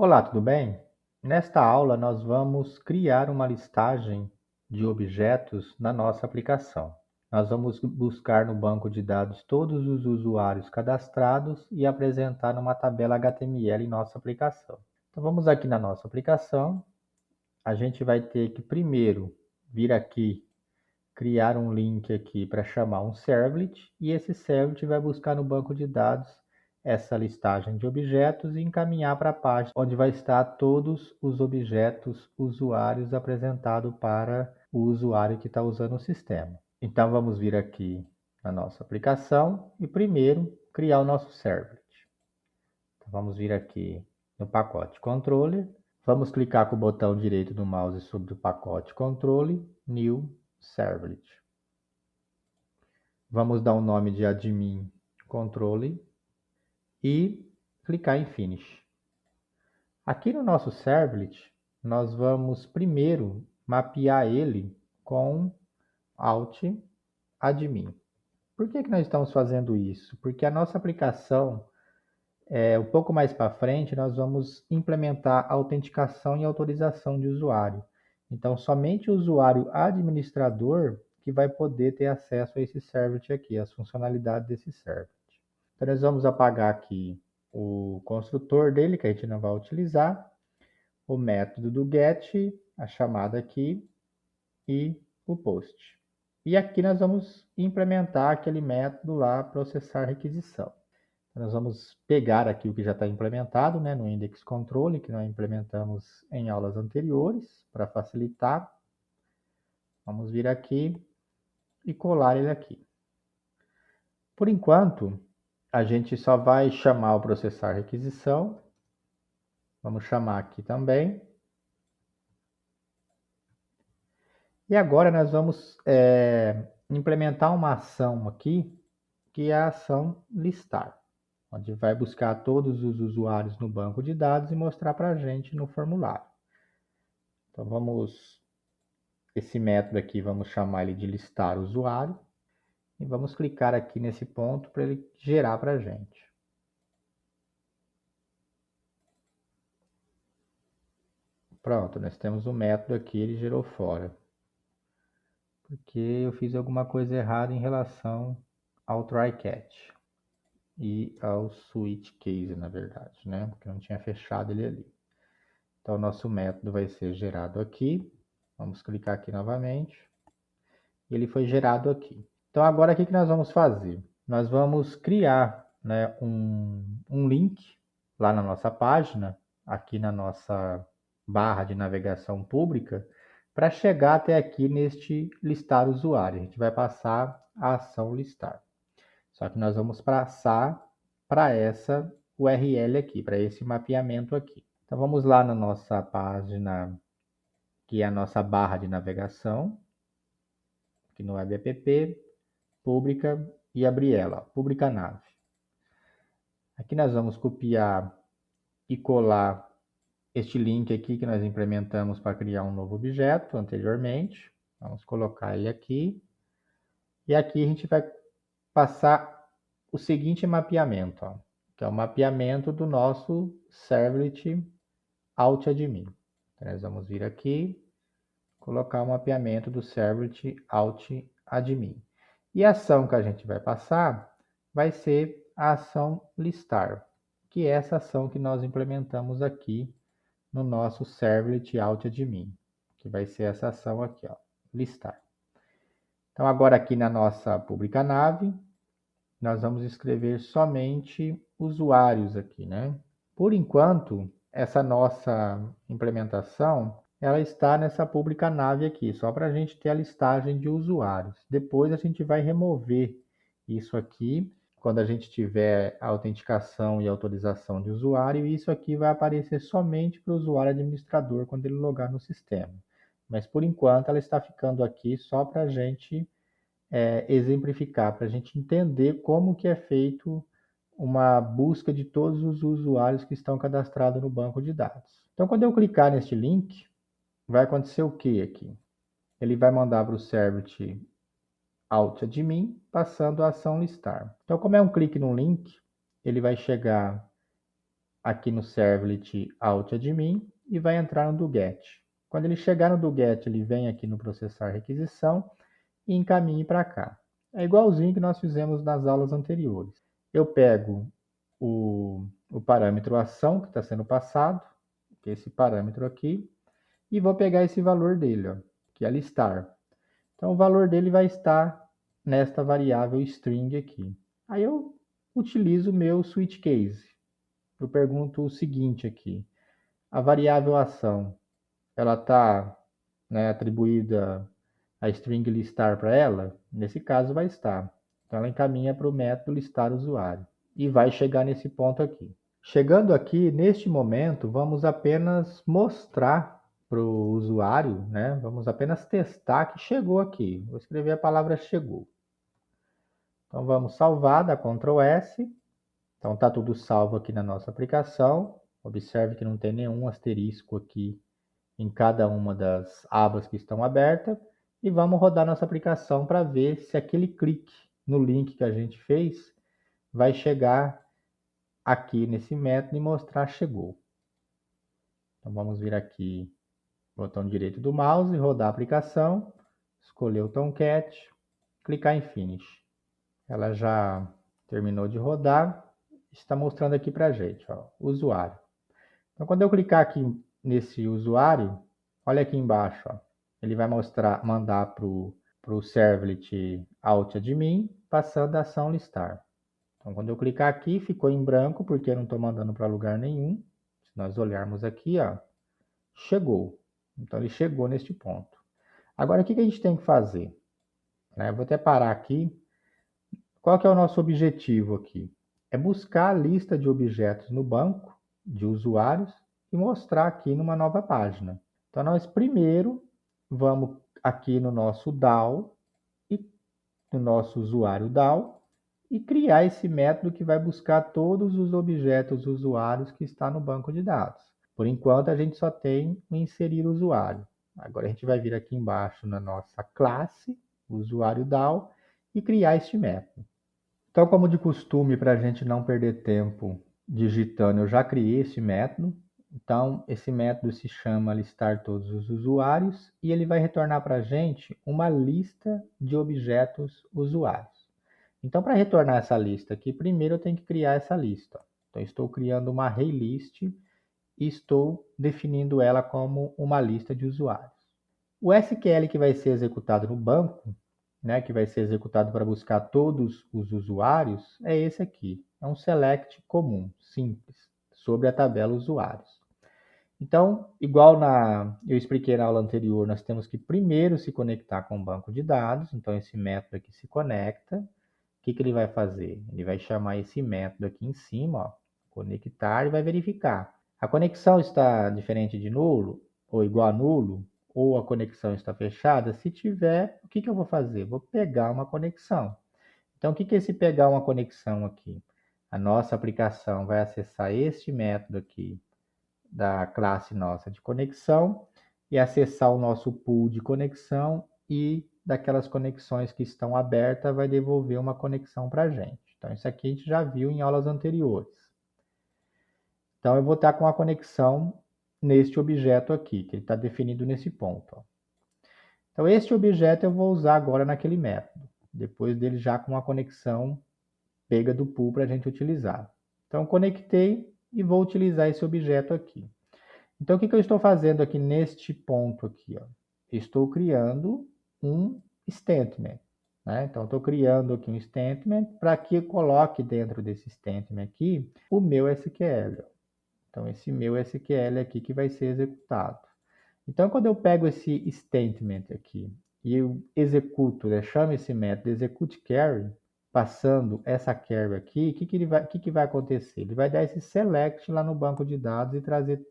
Olá, tudo bem? Nesta aula, nós vamos criar uma listagem de objetos na nossa aplicação. Nós vamos buscar no banco de dados todos os usuários cadastrados e apresentar numa tabela HTML em nossa aplicação. Então, vamos aqui na nossa aplicação. A gente vai ter que primeiro vir aqui, criar um link aqui para chamar um servlet, e esse servlet vai buscar no banco de dados essa listagem de objetos e encaminhar para a página onde vai estar todos os objetos usuários apresentados para o usuário que está usando o sistema. Então vamos vir aqui na nossa aplicação e primeiro criar o nosso servlet. Então, vamos vir aqui no pacote controller, vamos clicar com o botão direito do mouse sobre o pacote controle, new servlet. Vamos dar o nome de admin controle e clicar em Finish. Aqui no nosso servlet, nós vamos primeiro mapear ele com Alt Admin. Por que nós estamos fazendo isso? Porque a nossa aplicação, um pouco mais para frente, nós vamos implementar autenticação e autorização de usuário. Então, somente o usuário administrador que vai poder ter acesso a esse servlet aqui, as funcionalidades desse servlet. Então, nós vamos apagar aqui o construtor dele, que a gente não vai utilizar, o método do get, a chamada aqui, e o post. E aqui nós vamos implementar aquele método lá, processar requisição. Então, nós vamos pegar aqui o que já está implementado, né, no index control, que nós implementamos em aulas anteriores, para facilitar. Vamos vir aqui e colar ele aqui. Por enquanto, a gente só vai chamar o processar requisição. Vamos chamar aqui também. E agora nós vamos implementar uma ação aqui, que é a ação listar, onde vai buscar todos os usuários no banco de dados e mostrar para a gente no formulário. Então esse método aqui, vamos chamar ele de listar usuário, e vamos clicar aqui nesse ponto para ele gerar para a gente. Pronto, nós temos o método aqui, ele gerou fora. Porque eu fiz alguma coisa errada em relação ao try catch e ao switch case, na verdade, né? Porque eu não tinha fechado ele ali. Então, o nosso método vai ser gerado aqui. Vamos clicar aqui novamente. Ele foi gerado aqui. Então, agora o que nós vamos fazer? Nós vamos criar, né, um link lá na nossa página, aqui na nossa barra de navegação pública, para chegar até aqui neste listar usuário. A gente vai passar a ação listar. Só que nós vamos passar para essa URL aqui, para esse mapeamento aqui. Então vamos lá na nossa página, que é a nossa barra de navegação, aqui no Web App, pública, e abrir ela, pública nav. Aqui nós vamos copiar e colar este link aqui que nós implementamos para criar um novo objeto anteriormente. Vamos colocar ele aqui. E aqui a gente vai passar o seguinte mapeamento, ó, que é o mapeamento do nosso servlet alt-admin. Então, nós vamos vir aqui, colocar o mapeamento do servlet alt-admin. E a ação que a gente vai passar vai ser a ação listar, que é essa ação que nós implementamos aqui no nosso servlet alt-admin, que vai ser essa ação aqui, ó, listar. Então, agora aqui na nossa pública nav, nós vamos escrever somente usuários aqui, né? Por enquanto, essa nossa implementação, ela está nessa pública nav aqui, só para a gente ter a listagem de usuários. Depois a gente vai remover isso aqui, quando a gente tiver a autenticação e autorização de usuário, e isso aqui vai aparecer somente para o usuário administrador quando ele logar no sistema. Mas por enquanto ela está ficando aqui só para a gente exemplificar, para a gente entender como que é feito uma busca de todos os usuários que estão cadastrados no banco de dados. Então, quando eu clicar neste link, vai acontecer o que aqui? Ele vai mandar para o servlet alt-admin, passando a ação listar. Então, como é um clique no link, ele vai chegar aqui no servlet alt-admin e vai entrar no do get. Quando ele chegar no do get, ele vem aqui no processar requisição e encaminhe para cá. É igualzinho que nós fizemos nas aulas anteriores. Eu pego o parâmetro ação que está sendo passado, que é esse parâmetro aqui, e vou pegar esse valor dele, ó, que é listar. Então, o valor dele vai estar nesta variável string aqui. Aí eu utilizo o meu switch case. Eu pergunto o seguinte aqui: a variável ação, ela está, né, atribuída a string listar para ela? Nesse caso vai estar. Então ela encaminha para o método listar usuário e vai chegar nesse ponto aqui. Chegando aqui, neste momento, vamos apenas mostrar para o usuário, né? Vamos apenas testar que chegou aqui. Vou escrever a palavra chegou. Então vamos salvar, dá Ctrl S. Então está tudo salvo aqui na nossa aplicação. Observe que não tem nenhum asterisco aqui em cada uma das abas que estão abertas. E vamos rodar nossa aplicação para ver se aquele clique no link que a gente fez vai chegar aqui nesse método e mostrar chegou. Então vamos vir aqui, botão direito do mouse, rodar a aplicação, escolher o Tomcat, clicar em Finish. Ela já terminou de rodar, está mostrando aqui para a gente, ó, usuário. Então quando eu clicar aqui nesse usuário, olha aqui embaixo, ó, ele vai mandar para o servlet alt-admin, passando a ação listar. Então quando eu clicar aqui, ficou em branco, porque eu não estou mandando para lugar nenhum. Se nós olharmos aqui, ó, chegou. Então ele chegou neste ponto. Agora o que a gente tem que fazer? Eu vou até parar aqui. Qual que é o nosso objetivo aqui? É buscar a lista de objetos no banco de usuários e mostrar aqui numa nova página. Então nós primeiro vamos aqui no nosso DAO e no nosso usuário DAO e criar esse método que vai buscar todos os objetos usuários que está no banco de dados. Por enquanto, a gente só tem o inserir usuário. Agora, a gente vai vir aqui embaixo na nossa classe, usuário DAO, e criar este método. Então, como de costume, para a gente não perder tempo digitando, eu já criei esse método. Então, esse método se chama listar todos os usuários e ele vai retornar para a gente uma lista de objetos usuários. Então, para retornar essa lista aqui, primeiro eu tenho que criar essa lista. Então, estou criando uma array list e estou definindo ela como uma lista de usuários. O SQL que vai ser executado no banco, né, que vai ser executado para buscar todos os usuários, é esse aqui. É um select comum, simples, sobre a tabela usuários. Então, igual eu expliquei na aula anterior, nós temos que primeiro se conectar com o banco de dados. Então, esse método aqui se conecta. O que ele vai fazer? Ele vai chamar esse método aqui em cima, ó, conectar, e vai verificar. A conexão está diferente de nulo, ou igual a nulo, ou a conexão está fechada. Se tiver, o que eu vou fazer? Vou pegar uma conexão. Então, o que é esse pegar uma conexão aqui? A nossa aplicação vai acessar este método aqui da classe nossa de conexão e acessar o nosso pool de conexão e daquelas conexões que estão abertas vai devolver uma conexão para a gente. Então, isso aqui a gente já viu em aulas anteriores. Então, eu vou estar com a conexão neste objeto aqui, que ele está definido nesse ponto. Ó. Então, este objeto eu vou usar agora naquele método, depois dele já com a conexão pega do pool para a gente utilizar. Então, conectei e vou utilizar esse objeto aqui. Então, o que eu estou fazendo aqui neste ponto aqui? Ó? Estou criando um statement. Né? Então, estou criando aqui um statement para que eu coloque dentro desse statement aqui o meu SQL. Ó. Então, esse meu SQL aqui que vai ser executado. Então, quando eu pego esse statement aqui e eu executo, né, chamo esse método execute carry, passando essa carry aqui, o que vai acontecer? Ele vai dar esse select lá no banco de dados e trazer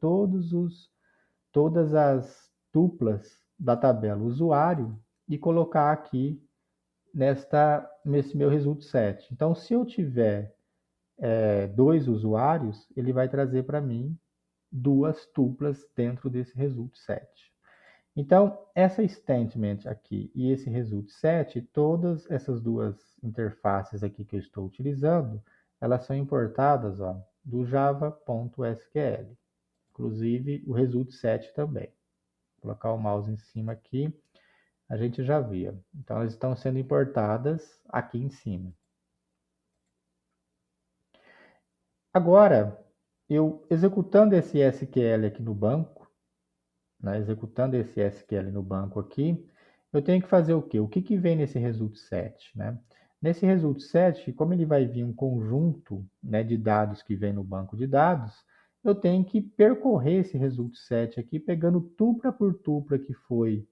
todas as tuplas da tabela usuário e colocar aqui nesse meu result set. Então, se eu tiver dois usuários, ele vai trazer para mim duas tuplas dentro desse result set. Então, essa statement aqui e esse result set, todas essas duas interfaces aqui que eu estou utilizando, elas são importadas, ó, do java.sql. Inclusive o result set também. Vou colocar o mouse em cima aqui, a gente já via. Então, elas estão sendo importadas aqui em cima. Agora, eu executando esse SQL aqui no banco, né, executando esse SQL no banco aqui, eu tenho que fazer o quê? O que vem nesse result set, né? Nesse result set, como ele vai vir um conjunto, né, de dados que vem no banco de dados, eu tenho que percorrer esse result set aqui, pegando tupla por tupla que foi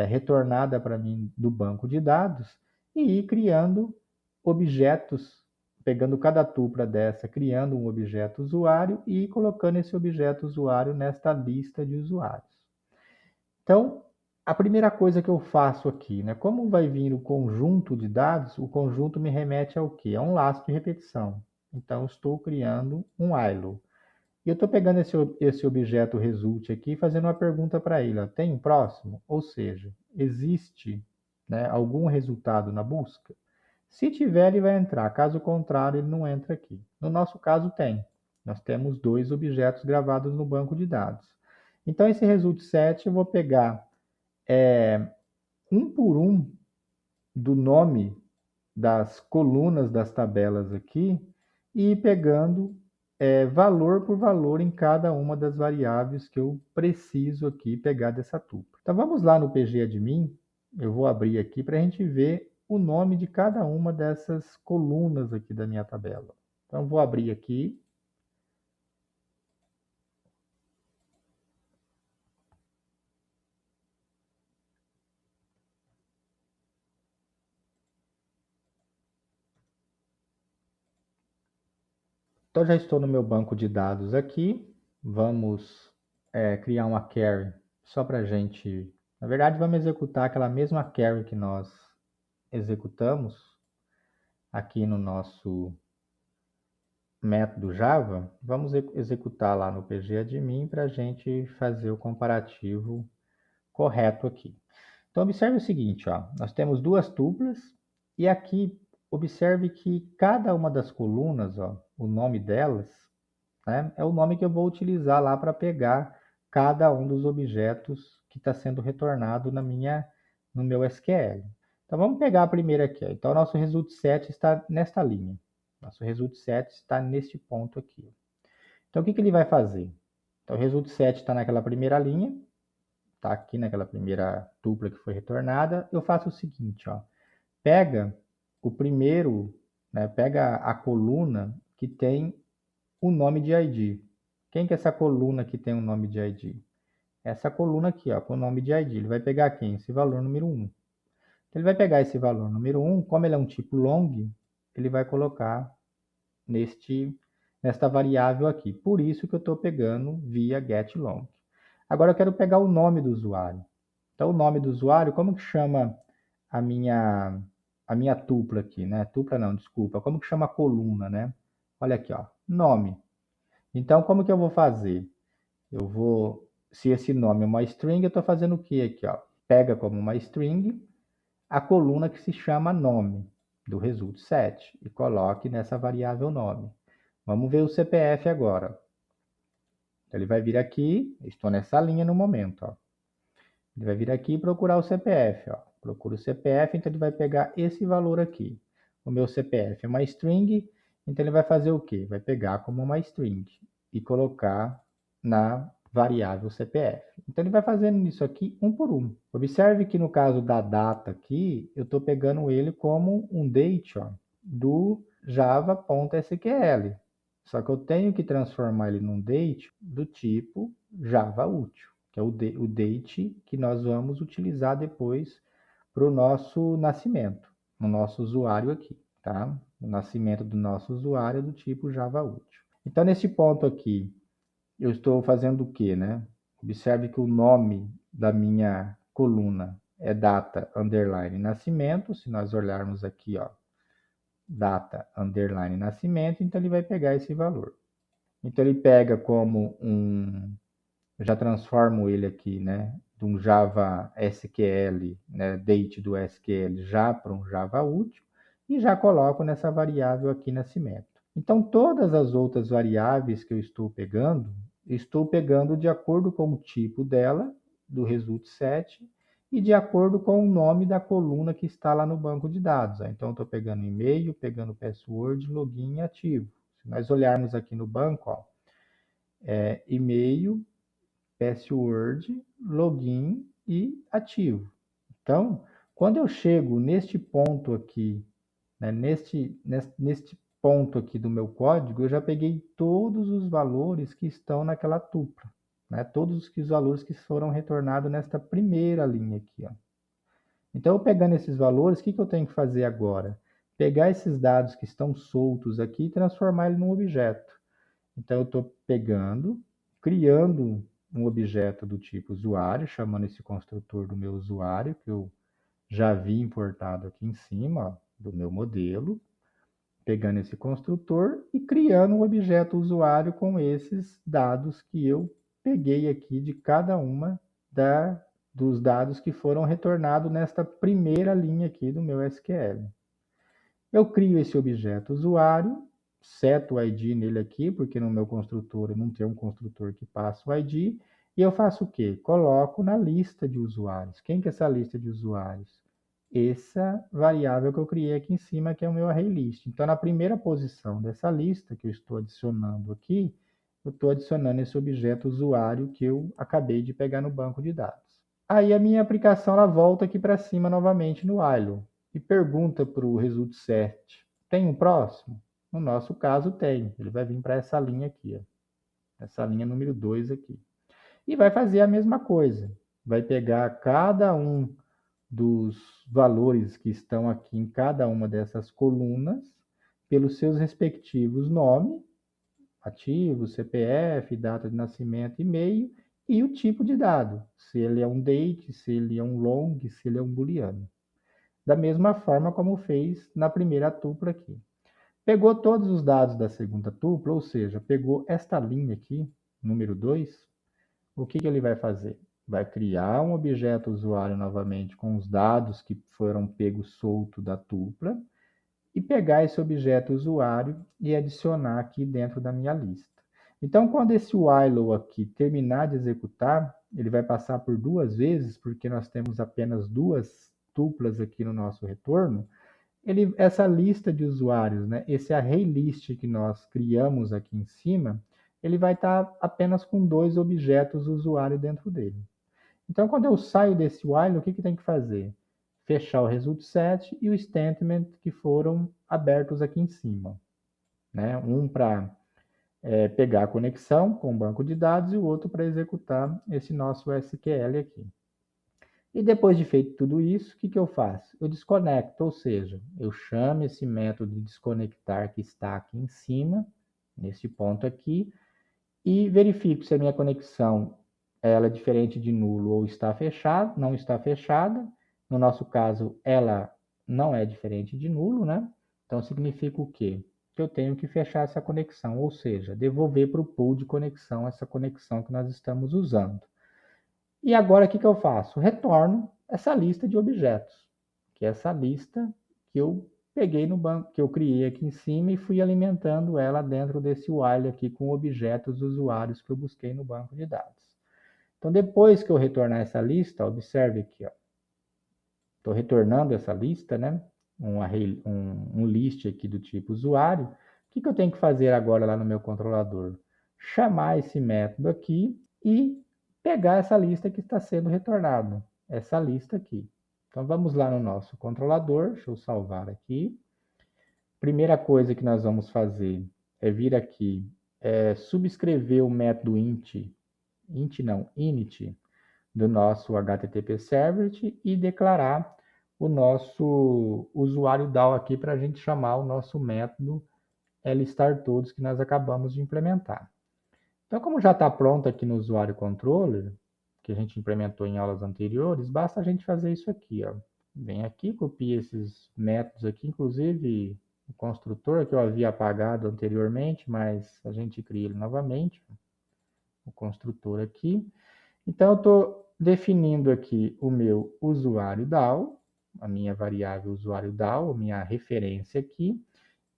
retornada para mim do banco de dados e ir criando objetos, pegando cada tupla dessa, criando um objeto usuário e colocando esse objeto usuário nesta lista de usuários. Então, a primeira coisa que eu faço aqui, né? Como vai vir o conjunto de dados, o conjunto me remete ao quê? A um laço de repetição. Então, eu estou criando um while. E eu estou pegando esse objeto result aqui e fazendo uma pergunta para ele. Ó, tem um próximo? Ou seja, existe, né, algum resultado na busca? Se tiver, ele vai entrar. Caso contrário, ele não entra aqui. No nosso caso, tem. Nós temos 2 objetos gravados no banco de dados. Então, esse result set eu vou pegar um por um do nome das colunas das tabelas aqui e ir pegando valor por valor em cada uma das variáveis que eu preciso aqui pegar dessa tupla. Então vamos lá no pgadmin, eu vou abrir aqui para a gente ver o nome de cada uma dessas colunas aqui da minha tabela. Então vou abrir aqui. Então já estou no meu banco de dados aqui. Vamos criar uma query só para a gente... Na verdade, vamos executar aquela mesma query que nós executamos aqui no nosso método Java. Vamos executar lá no pgadmin para a gente fazer o comparativo correto aqui. Então, observe o seguinte, ó, nós temos 2 tuplas e aqui observe que cada uma das colunas, ó, o nome delas, né, é o nome que eu vou utilizar lá para pegar cada um dos objetos que está sendo retornado no meu SQL. Então, vamos pegar a primeira aqui. Ó. Então, o nosso result set está nesta linha. Nosso result set está neste ponto aqui. Então, o que ele vai fazer? Então, o result set está naquela primeira linha, está aqui naquela primeira tupla que foi retornada. Eu faço o seguinte, ó, pega o primeiro, né, pega a coluna que tem o nome de ID. Quem que é essa coluna que tem o nome de ID? Essa coluna aqui, ó, com o nome de ID. Ele vai pegar quem? Esse valor número 1. Ele vai pegar esse valor número 1, como ele é um tipo long, ele vai colocar nesta variável aqui. Por isso que eu estou pegando via getLong. Agora eu quero pegar o nome do usuário. Então, o nome do usuário, como que chama a minha tupla aqui, né? Tupla não, desculpa. Como que chama a coluna, né? Olha aqui, ó, nome. Então, como que eu vou fazer? Se esse nome é uma string, eu estou fazendo o que aqui, ó? Pega como uma string a coluna que se chama nome do result set e coloque nessa variável nome. Vamos ver o CPF agora. Ele vai vir aqui, estou nessa linha no momento, ó. Ele vai vir aqui e procurar o CPF, ó. Procura o CPF, então ele vai pegar esse valor aqui. O meu CPF é uma string, então ele vai fazer o quê? Vai pegar como uma string e colocar na variável CPF. Então ele vai fazendo isso aqui um por um. Observe que no caso da data aqui, eu estou pegando ele como um date, ó, do java.sql. Só que eu tenho que transformar ele num date do tipo Java útil, que é o date que nós vamos utilizar depois para o nosso nascimento, no nosso usuário aqui, tá? O nascimento do nosso usuário é do tipo Java útil. Então, nesse ponto aqui, eu estou fazendo o quê, né? Observe que o nome da minha coluna é data underline nascimento. Se nós olharmos aqui, ó, data underline nascimento, então ele vai pegar esse valor. Então ele pega como eu já transformo ele aqui, né, de um Java SQL, né, date do SQL já para um Java útil e já coloco nessa variável aqui nascimento. Então, todas as outras variáveis que eu estou pegando de acordo com o tipo dela, do result set, e de acordo com o nome da coluna que está lá no banco de dados. Então, estou pegando e-mail, pegando password, login e ativo. Se nós olharmos aqui no banco, ó, e-mail, password, login e ativo. Então, quando eu chego neste ponto aqui, né, neste ponto aqui do meu código, eu já peguei todos os valores que estão naquela tupla, né, todos os valores que foram retornados nesta primeira linha aqui. Ó. Então, eu pegando esses valores, o que eu tenho que fazer agora? Pegar esses dados que estão soltos aqui e transformar ele num objeto. Então, eu estou pegando, criando um objeto do tipo usuário, chamando esse construtor do meu usuário, que eu já vi importado aqui em cima, ó, do meu modelo, pegando esse construtor e criando um objeto usuário com esses dados que eu peguei aqui de cada uma dos dados que foram retornados nesta primeira linha aqui do meu SQL. Eu crio esse objeto usuário, seto o ID nele aqui, porque no meu construtor eu não tenho um construtor que passa o ID, e eu faço o quê? Coloco na lista de usuários. Quem que é essa lista de usuários? Essa variável que eu criei aqui em cima, que é o meu ArrayList. Então, na primeira posição dessa lista que eu estou adicionando aqui, eu estou adicionando esse objeto usuário que eu acabei de pegar no banco de dados. Aí a minha aplicação ela volta aqui para cima novamente no while e pergunta para o result set, tem um próximo? No nosso caso tem, ele vai vir para essa linha aqui, ó, essa linha número 2 aqui. E vai fazer a mesma coisa, vai pegar cada um dos valores que estão aqui em cada uma dessas colunas, pelos seus respectivos nomes, ativo, CPF, data de nascimento, e-mail, e o tipo de dado, se ele é um date, se ele é um long, se ele é um booleano. Da mesma forma como fez na primeira tupla aqui. Pegou todos os dados da segunda tupla, ou seja, pegou esta linha aqui, número 2, o que ele vai fazer? Vai criar um objeto usuário novamente com os dados que foram pegos solto da tupla e pegar esse objeto usuário e adicionar aqui dentro da minha lista. Então, quando esse while aqui terminar de executar, ele vai passar por duas vezes, porque nós temos apenas duas tuplas aqui no nosso retorno. Essa lista de usuários, né, esse array list que nós criamos aqui em cima, ele vai estar apenas com dois objetos usuário dentro dele. Então, quando eu saio desse while, o que tem que fazer? Fechar o result set e o statement que foram abertos aqui em cima. Né? Um para pegar a conexão com o banco de dados e o outro para executar esse nosso SQL aqui. E depois de feito tudo isso, o que eu faço? Eu desconecto, ou seja, eu chamo esse método de desconectar que está aqui em cima, nesse ponto aqui, e verifico se a minha conexão ela é diferente de nulo ou está fechada, não está fechada. No nosso caso, ela não é diferente de nulo, né? Então, significa o quê? Que eu tenho que fechar essa conexão, ou seja, devolver para o pool de conexão essa conexão que nós estamos usando. E agora, o que eu faço? Retorno essa lista de objetos, que é essa lista que eu peguei no banco, que eu criei aqui em cima e fui alimentando ela dentro desse while aqui com objetos usuários que eu busquei no banco de dados. Então, depois que eu retornar essa lista, observe aqui, estou retornando essa lista, né? Um list aqui do tipo usuário. O que eu tenho que fazer agora lá no meu controlador? Chamar esse método aqui e pegar essa lista que está sendo retornada, essa lista aqui. Então, vamos lá no nosso controlador, deixa eu salvar aqui. Primeira coisa que nós vamos fazer é vir aqui, subscrever o método init do nosso HTTP Servlet e declarar o nosso usuário DAO aqui para a gente chamar o nosso método lStarTodos que nós acabamos de implementar. Então, como já está pronto aqui no usuário controller, que a gente implementou em aulas anteriores, basta a gente fazer isso aqui, ó. Vem aqui, copia esses métodos aqui, inclusive o construtor que eu havia apagado anteriormente, mas a gente cria ele novamente, o construtor aqui. Então, eu estou definindo aqui o meu usuário DAO, a minha variável usuário DAO, a minha referência aqui,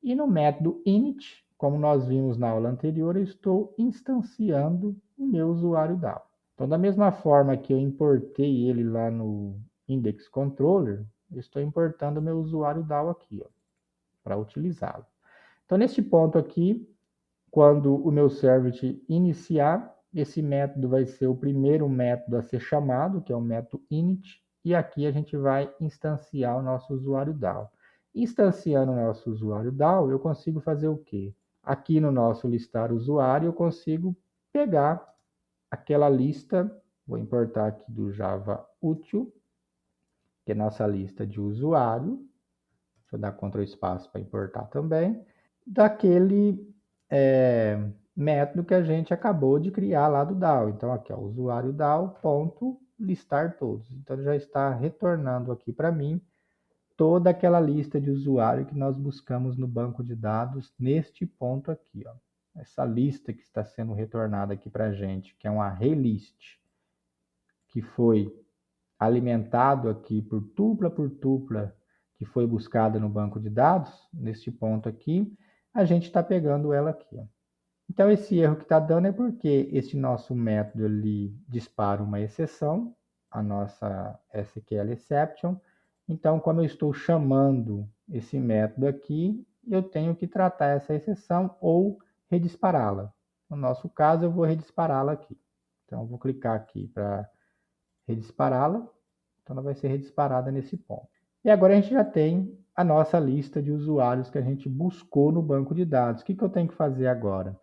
e no método init, como nós vimos na aula anterior, eu estou instanciando o meu usuário DAO. Então, da mesma forma que eu importei ele lá no Index Controller, eu estou importando o meu usuário DAO aqui, para utilizá-lo. Então, neste ponto aqui, quando o meu servlet iniciar, esse método vai ser o primeiro método a ser chamado, que é o método init, e aqui a gente vai instanciar o nosso usuário DAO. Instanciando o nosso usuário DAO, eu consigo fazer o quê? Aqui no nosso listar usuário, eu consigo pegar aquela lista, vou importar aqui do Java útil, que é nossa lista de usuário. Deixa eu dar Ctrl espaço para importar também. Daquele método que a gente acabou de criar lá do DAO. Então, aqui, ó, usuário DAO.listar todos. Então, já está retornando aqui para mim toda aquela lista de usuário que nós buscamos no banco de dados neste ponto aqui, ó. Essa lista que está sendo retornada aqui para a gente, que é um array-list, que foi alimentado aqui por tupla, que foi buscada no banco de dados, neste ponto aqui, a gente está pegando ela aqui, ó. Então, esse erro que está dando é porque este nosso método ele dispara uma exceção, a nossa SQL exception. Então, como eu estou chamando esse método aqui, eu tenho que tratar essa exceção ou redispará-la. No nosso caso, eu vou redispará-la aqui. Então, eu vou clicar aqui para redispará-la. Então, ela vai ser redisparada nesse ponto. E agora a gente já tem a nossa lista de usuários que a gente buscou no banco de dados. O que eu tenho que fazer agora?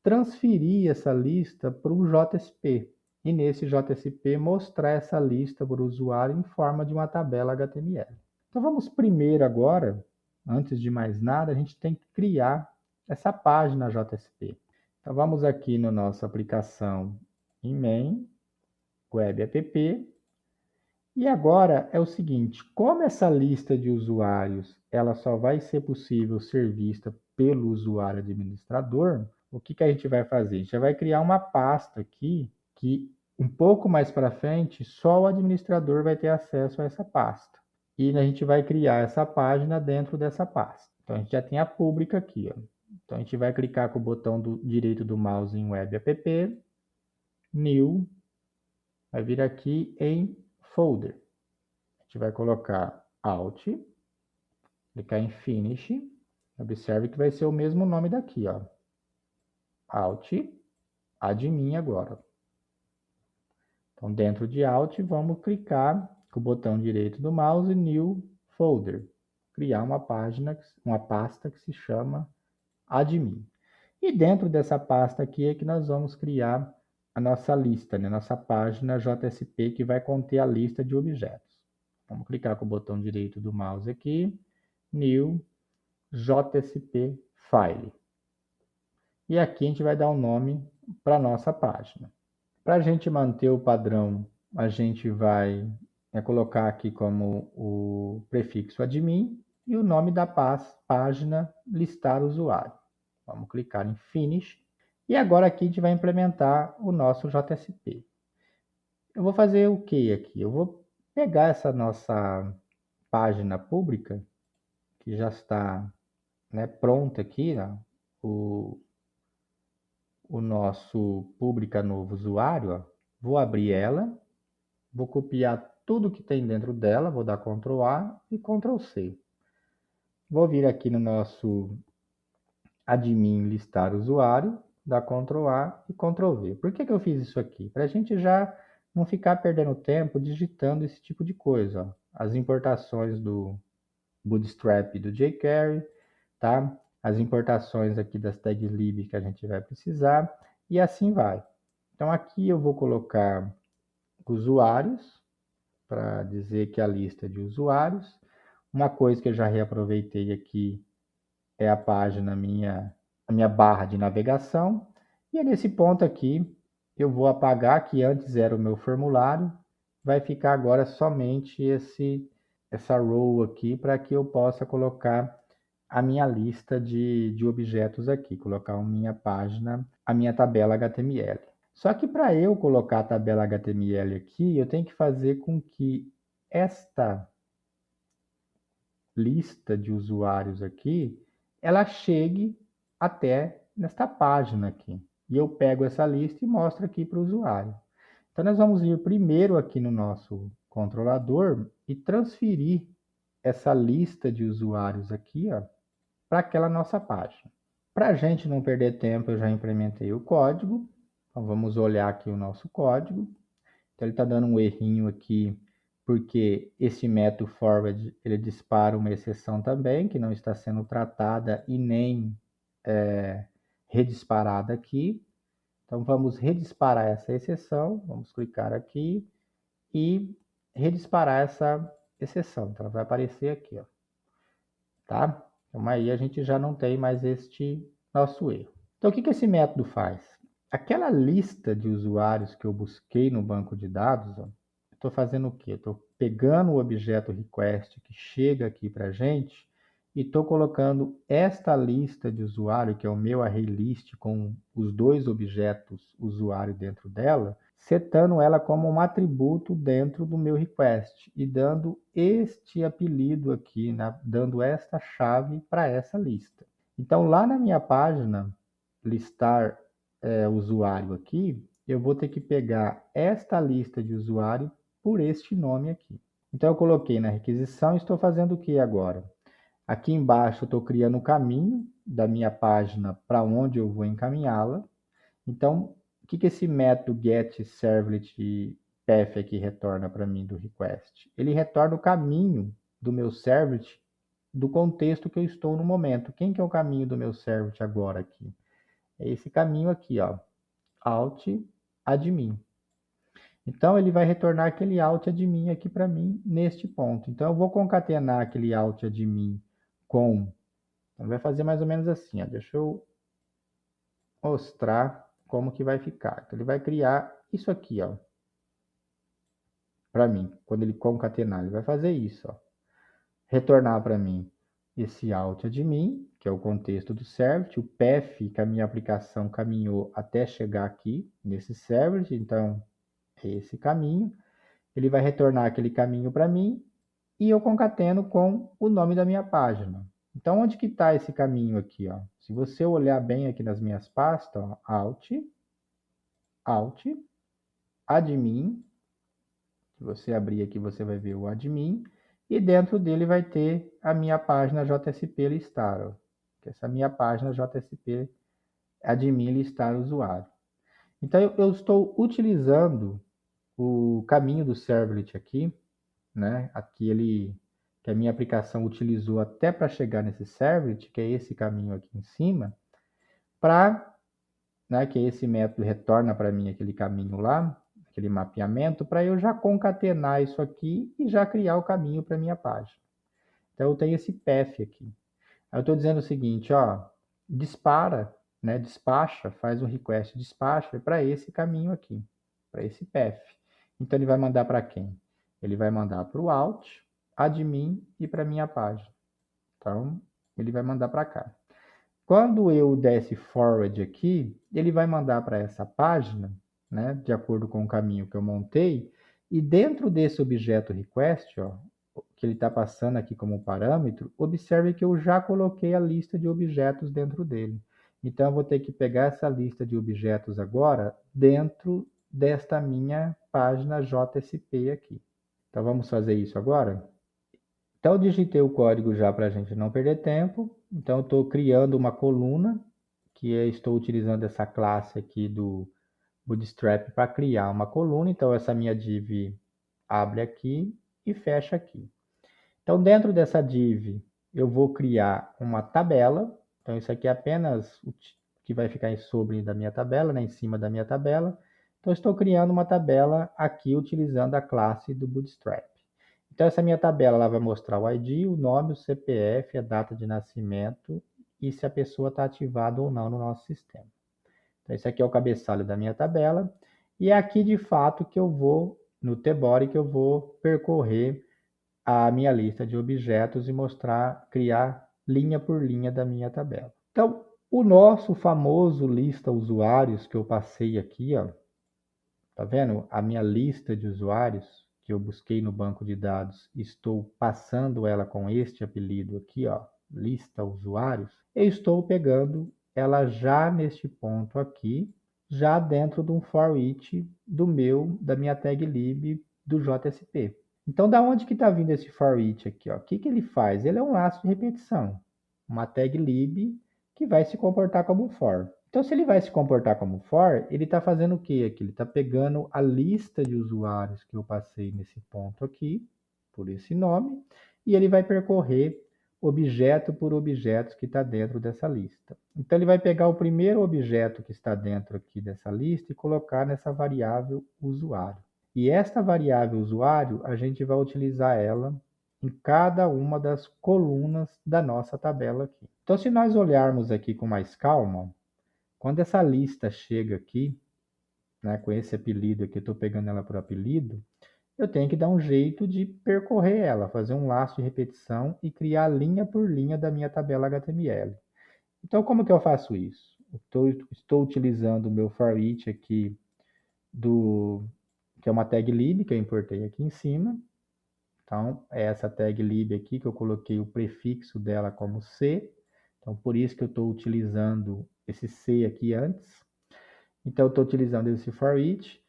Transferir essa lista para o JSP. E nesse JSP mostrar essa lista para o usuário em forma de uma tabela HTML. Então vamos primeiro agora, antes de mais nada, a gente tem que criar essa página JSP. Então vamos aqui na nossa aplicação em main, web app. E agora é o seguinte, como essa lista de usuários ela só vai ser possível ser vista pelo usuário administrador, o que a gente vai fazer? A gente vai criar uma pasta aqui que um pouco mais para frente só o administrador vai ter acesso a essa pasta. E a gente vai criar essa página dentro dessa pasta. Então a gente já tem a pública aqui, ó. Então a gente vai clicar com o botão direito do mouse em web app, new, vai vir aqui em folder. A gente vai colocar Alt, clicar em Finish. Observe que vai ser o mesmo nome daqui, ó. Alt, admin agora. Então, dentro de Alt, vamos clicar com o botão direito do mouse, New Folder. Criar uma página, uma pasta que se chama admin. E dentro dessa pasta aqui é que nós vamos criar a nossa lista, né? Nossa página JSP que vai conter a lista de objetos. Vamos clicar com o botão direito do mouse aqui, New JSP File. E aqui a gente vai dar um nome para a nossa página. Para a gente manter o padrão, a gente vai colocar aqui como o prefixo admin e o nome da página listar usuário. Vamos clicar em Finish. E agora aqui a gente vai implementar o nosso JSP. Eu vou fazer o que aqui? Eu vou pegar essa nossa página pública, que já está, né, pronta aqui, ó, o nosso pública novo usuário, ó, vou abrir ela, vou copiar tudo que tem dentro dela, vou dar Ctrl A e Ctrl C. Vou vir aqui no nosso admin listar usuário, dar Ctrl A e Ctrl V. Por que eu fiz isso aqui? Para a gente já não ficar perdendo tempo digitando esse tipo de coisa. Ó. As importações do Bootstrap e do jQuery, tá? As importações aqui das tags lib que a gente vai precisar e assim vai. Então aqui eu vou colocar usuários para dizer que é a lista de usuários. Uma coisa que eu já reaproveitei aqui é a página a minha barra de navegação. E é nesse ponto aqui eu vou apagar que antes era o meu formulário, vai ficar agora somente essa row aqui para que eu possa colocar a minha lista de objetos aqui, colocar a minha página, a minha tabela HTML. Só que para eu colocar a tabela HTML aqui, eu tenho que fazer com que esta lista de usuários aqui, ela chegue até nesta página aqui. E eu pego essa lista e mostro aqui para o usuário. Então, nós vamos vir primeiro aqui no nosso controlador e transferir essa lista de usuários aqui, ó, para aquela nossa página. Para a gente não perder tempo, eu já implementei o código. Então, vamos olhar aqui o nosso código. Então, ele está dando um errinho aqui, porque esse método forward, ele dispara uma exceção também, que não está sendo tratada e nem redisparada aqui. Então, vamos redisparar essa exceção. Vamos clicar aqui e redisparar essa exceção. Então, ela vai aparecer aqui, ó, tá? Então, aí a gente já não tem mais este nosso erro. Então, o que esse método faz? Aquela lista de usuários que eu busquei no banco de dados, ó, eu estou fazendo o quê? Estou pegando o objeto request que chega aqui para a gente e estou colocando esta lista de usuário, que é o meu array list com os dois objetos usuário dentro dela, setando ela como um atributo dentro do meu request e dando este apelido aqui, né? Dando esta chave para essa lista. Então, lá na minha página, listar usuário aqui, eu vou ter que pegar esta lista de usuário por este nome aqui. Então, eu coloquei na requisição e estou fazendo o que agora? Aqui embaixo, eu estou criando o caminho da minha página para onde eu vou encaminhá-la. Então, o que esse método getServletPath aqui retorna para mim do request? Ele retorna o caminho do meu servlet do contexto que eu estou no momento. Quem que é o caminho do meu servlet agora aqui? É esse caminho aqui, ó, alt admin. Então, ele vai retornar aquele alt admin aqui para mim neste ponto. Então, eu vou concatenar aquele alt admin com... Então, vai fazer mais ou menos assim, ó. Deixa eu mostrar como que vai ficar. Então, ele vai criar isso aqui, ó, para mim. Quando ele concatenar, ele vai fazer isso, ó. Retornar para mim esse alt admin, que é o contexto do servlet, o path que a minha aplicação caminhou até chegar aqui nesse servlet, então é esse caminho. Ele vai retornar aquele caminho para mim e eu concateno com o nome da minha página. Então, onde que está esse caminho aqui? Ó? Se você olhar bem aqui nas minhas pastas, ó, alt, admin, se você abrir aqui, você vai ver o admin, e dentro dele vai ter a minha página JSP listar, ó, que essa minha página JSP admin listar usuário. Então, eu estou utilizando o caminho do servlet aqui, né? Aquele que a minha aplicação utilizou até para chegar nesse servlet, que é esse caminho aqui em cima, para, né, que esse método retorna para mim aquele caminho lá, aquele mapeamento, para eu já concatenar isso aqui e já criar o caminho para minha página. Então eu tenho esse path aqui. Aí eu estou dizendo o seguinte, ó, dispara, né, despacha, faz um request despacha para esse caminho aqui, para esse path. Então ele vai mandar para quem? Ele vai mandar para o alt, admin e para minha página. Então ele vai mandar para cá. Quando eu der esse forward aqui, ele vai mandar para essa página, né, de acordo com o caminho que eu montei, e dentro desse objeto request, ó, que ele está passando aqui como parâmetro, observe que eu já coloquei a lista de objetos dentro dele. Então, eu vou ter que pegar essa lista de objetos agora dentro desta minha página JSP aqui. Então, vamos fazer isso agora? Então, eu digitei o código já para a gente não perder tempo. Então, eu estou criando uma coluna, que eu estou utilizando essa classe aqui do Bootstrap para criar uma coluna. Então, essa minha div abre aqui e fecha aqui. Então, dentro dessa div, eu vou criar uma tabela. Então, isso aqui é apenas o que vai ficar sobre da minha tabela, né, em cima da minha tabela. Então, estou criando uma tabela aqui utilizando a classe do Bootstrap. Então, essa minha tabela ela vai mostrar o ID, o nome, o CPF, a data de nascimento e se a pessoa está ativada ou não no nosso sistema. Então, esse aqui é o cabeçalho da minha tabela. E é aqui, de fato, que eu vou, no tbody, que eu vou percorrer a minha lista de objetos e mostrar, criar linha por linha da minha tabela. Então, o nosso famoso lista usuários que eu passei aqui, ó, tá vendo? A minha lista de usuários que eu busquei no banco de dados, estou passando ela com este apelido aqui, ó, lista usuários. Eu estou pegando ela já neste ponto aqui, já dentro de um for each da minha tag lib do JSP. Então, da onde que está vindo esse for each aqui? Ó? O que, que ele faz? Ele é um laço de repetição, uma tag lib que vai se comportar como um for. Então, se ele vai se comportar como for, ele está fazendo o quê aqui? Ele está pegando a lista de usuários que eu passei nesse ponto aqui, por esse nome, e ele vai percorrer objeto por objeto que está dentro dessa lista. Então, ele vai pegar o primeiro objeto que está dentro aqui dessa lista e colocar nessa variável usuário. E esta variável usuário, a gente vai utilizar ela em cada uma das colunas da nossa tabela aqui. Então, se nós olharmos aqui com mais calma, quando essa lista chega aqui, né, com esse apelido aqui, eu estou pegando ela por apelido, eu tenho que dar um jeito de percorrer ela, fazer um laço de repetição e criar linha por linha da minha tabela HTML. Então, como que eu faço isso? Estou utilizando o meu for each aqui, que é uma tag lib que eu importei aqui em cima. Então, é essa tag lib aqui que eu coloquei o prefixo dela como C. Então, por isso que eu estou utilizando esse C aqui antes. Então, eu estou utilizando esse for each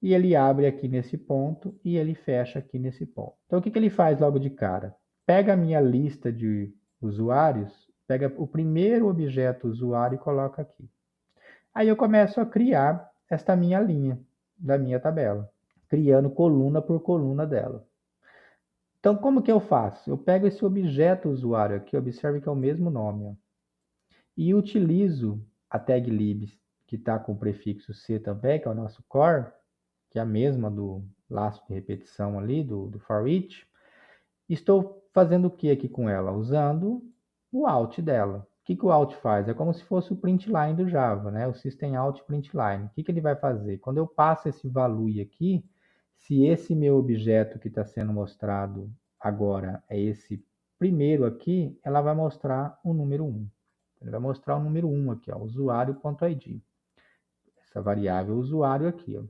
e ele abre aqui nesse ponto e ele fecha aqui nesse ponto. Então, o que, que ele faz logo de cara? Pega a minha lista de usuários, pega o primeiro objeto usuário e coloca aqui. Aí eu começo a criar esta minha linha da minha tabela, criando coluna por coluna dela. Então, como que eu faço? Eu pego esse objeto usuário aqui, observe que é o mesmo nome, ó, e utilizo a tag lib, que está com o prefixo C também, que é o nosso core, que é a mesma do laço de repetição ali, do for each. Estou fazendo o que aqui com ela? Usando o out dela. O que, que o out faz? É como se fosse o print line do Java, né? O system out print line. O que, que ele vai fazer? Quando eu passo esse value aqui, se esse meu objeto que está sendo mostrado agora é esse primeiro aqui, ela vai mostrar o número 1. Ele vai mostrar o número 1 aqui, ó, usuário.id. Essa variável usuário aqui, ó.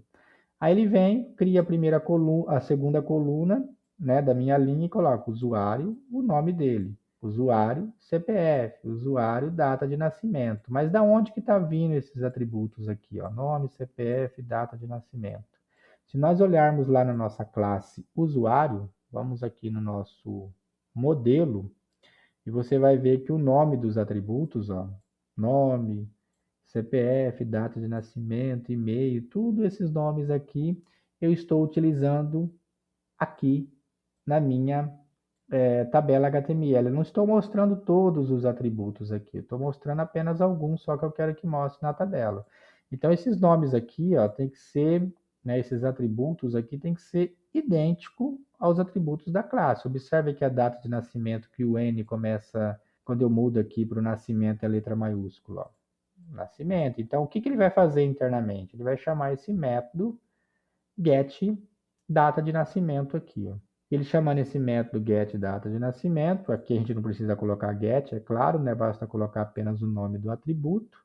Aí ele vem, cria a primeira coluna, a segunda coluna, né, da minha linha e coloca usuário, o nome dele, usuário, CPF, usuário, data de nascimento. Mas da onde que está vindo esses atributos aqui, ó? Nome, CPF, data de nascimento. Se nós olharmos lá na nossa classe usuário, vamos aqui no nosso modelo e você vai ver que o nome dos atributos, ó, nome, CPF, data de nascimento, e-mail, tudo esses nomes aqui eu estou utilizando aqui na minha tabela HTML. Eu não estou mostrando todos os atributos aqui, estou mostrando apenas alguns, só que eu quero que mostre na tabela. Então, esses nomes aqui, ó, tem que ser, né, esses atributos aqui tem que ser idêntico aos atributos da classe. Observe que a data de nascimento, que o N começa, quando eu mudo aqui para o nascimento, é a letra maiúscula, ó. Nascimento. Então, o que, que ele vai fazer internamente? Ele vai chamar esse método get data de nascimento aqui, ó. Ele chamando esse método get data de nascimento, aqui a gente não precisa colocar get, é claro, né? Basta colocar apenas o nome do atributo,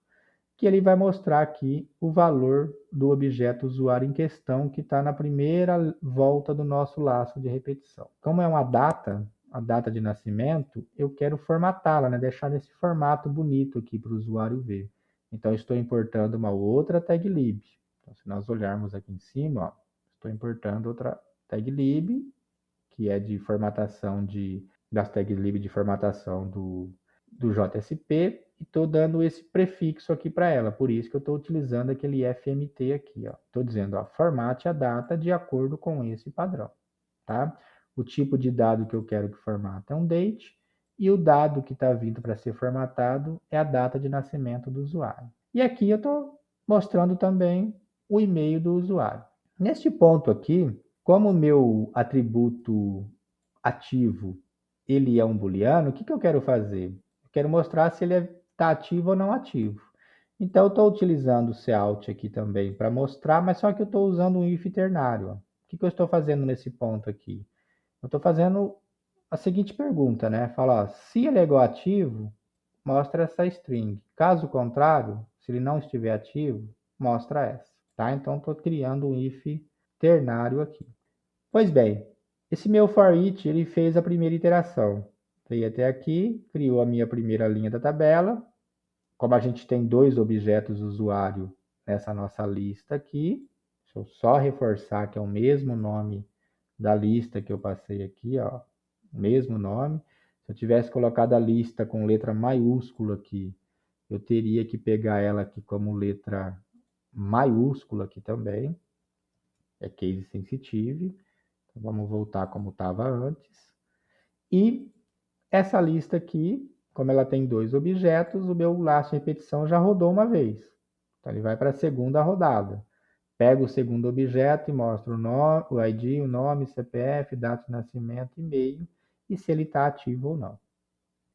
que ele vai mostrar aqui o valor do objeto usuário em questão, que está na primeira volta do nosso laço de repetição. Como é uma data, a data de nascimento, eu quero formatá-la, né? Deixar nesse formato bonito aqui para o usuário ver. Então, estou importando uma outra tag lib. Então, se nós olharmos aqui em cima, ó, estou importando outra tag lib, que é de formatação das tags lib de formatação do JSP, e estou dando esse prefixo aqui para ela, por isso que eu estou utilizando aquele FMT aqui. Estou dizendo, ó, formate a data de acordo com esse padrão. Tá? O tipo de dado que eu quero que formata é um date, e o dado que está vindo para ser formatado é a data de nascimento do usuário. E aqui eu estou mostrando também o e-mail do usuário. Neste ponto aqui, como o meu atributo ativo ele é um booleano, o que, que eu quero fazer? Eu quero mostrar se ele está ativo ou não ativo. Então, eu estou utilizando o cout aqui também para mostrar, mas só que eu estou usando um if ternário. Ó. O que, que eu estou fazendo nesse ponto aqui? Eu estou fazendo a seguinte pergunta, né? Fala, ó, se ele é igual ativo, mostra essa string. Caso contrário, se ele não estiver ativo, mostra essa. Tá? Então, estou criando um if ternário aqui. Pois bem, esse meu for each, ele fez a primeira iteração. Veio até aqui, criou a minha primeira linha da tabela, como a gente tem 2 objetos usuário nessa nossa lista aqui, deixa eu só reforçar que é o mesmo nome da lista que eu passei aqui, ó, mesmo nome. Se eu tivesse colocado a lista com letra maiúscula aqui, eu teria que pegar ela aqui como letra maiúscula aqui também, é case sensitive. Então, vamos voltar como estava antes. E essa lista aqui, como ela tem 2 objetos, o meu laço de repetição já rodou uma vez. Então, ele vai para a segunda rodada. Pego o segundo objeto e mostro o ID, o nome, CPF, data de nascimento, e-mail e se ele está ativo ou não.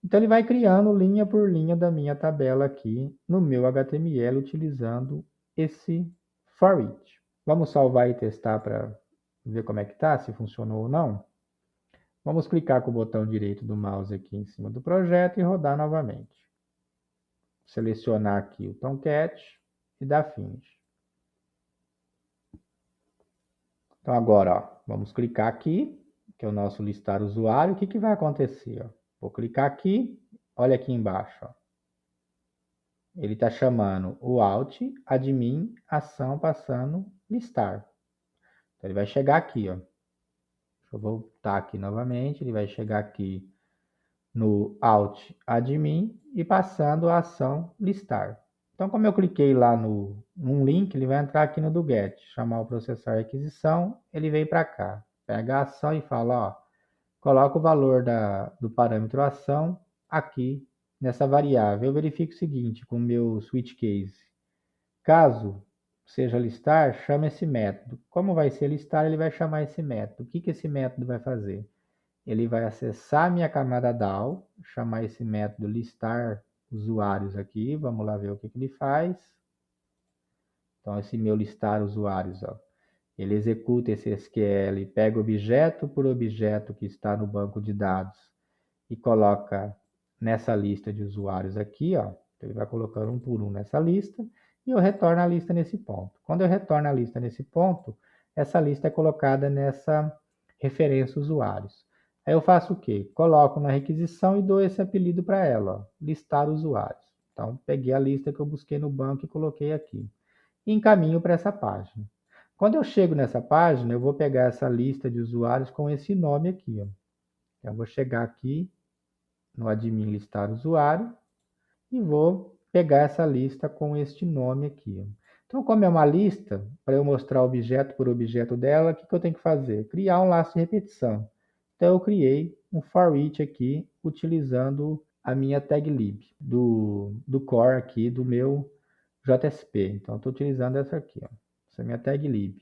Então, ele vai criando linha por linha da minha tabela aqui no meu HTML utilizando esse for each. Vamos salvar e testar para ver como é que está, se funcionou ou não. Vamos clicar com o botão direito do mouse aqui em cima do projeto e rodar novamente. Selecionar aqui o Tomcat e dar Finish. Então agora, ó, vamos clicar aqui, que é o nosso listar usuário. O que vai acontecer? Ó? Vou clicar aqui, olha aqui embaixo. Ó. Ele está chamando o Alt, Admin, Ação, passando, Listar. Então ele vai chegar aqui. Ó. Deixa eu voltar aqui novamente, ele vai chegar aqui no Alt Admin e passando a ação listar. Então, como eu cliquei lá num link, ele vai entrar aqui no do Get, chamar o processar aquisição, ele vem para cá, pega a ação e fala, ó, coloca o valor do parâmetro ação aqui nessa variável. Eu verifico o seguinte com o meu switch case. Caso seja listar, chama esse método. Como vai ser listar, ele vai chamar esse método. O que esse método vai fazer? Ele vai acessar minha camada DAO, chamar esse método listar usuários aqui. Vamos lá ver o que ele faz. Então, esse meu listar usuários, ó, ele executa esse SQL, pega objeto por objeto que está no banco de dados e coloca nessa lista de usuários aqui, ó. Ele vai colocando um por um nessa lista e eu retorno a lista nesse ponto. Quando eu retorno a lista nesse ponto, essa lista é colocada nessa referência usuários. Aí eu faço o quê? Coloco na requisição e dou esse apelido para ela, ó, listar usuários. Então, peguei a lista que eu busquei no banco e coloquei aqui. E encaminho para essa página. Quando eu chego nessa página, eu vou pegar essa lista de usuários com esse nome aqui. Ó. Então, eu vou chegar aqui no admin listar usuário e vou pegar essa lista com este nome aqui. Então, como é uma lista, para eu mostrar objeto por objeto dela, o que eu tenho que fazer? Criar um laço de repetição. Então, eu criei um for each aqui, utilizando a minha tag lib do core aqui do meu JSP. Então, estou utilizando essa aqui, ó. Essa é a minha tag lib.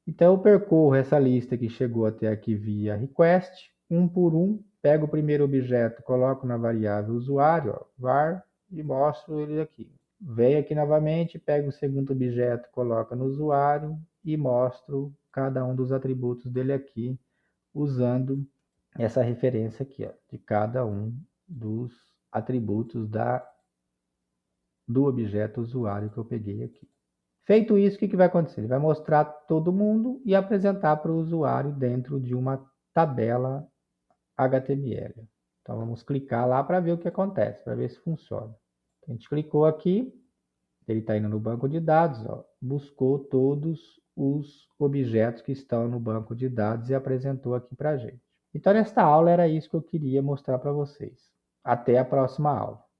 Então, eu percorro essa lista que chegou até aqui via request, um por um, pego o primeiro objeto, coloco na variável usuário, ó, var, e mostro ele aqui. Venho aqui novamente, pego o segundo objeto, coloco no usuário e mostro cada um dos atributos dele aqui, usando essa referência aqui, ó, de cada um dos atributos do objeto usuário que eu peguei aqui. Feito isso, o que vai acontecer? Ele vai mostrar todo mundo e apresentar para o usuário dentro de uma tabela HTML. Então, vamos clicar lá para ver o que acontece, para ver se funciona. A gente clicou aqui, ele está indo no banco de dados, ó, buscou todos os objetos que estão no banco de dados e apresentou aqui para a gente. Então, nesta aula era isso que eu queria mostrar para vocês. Até a próxima aula.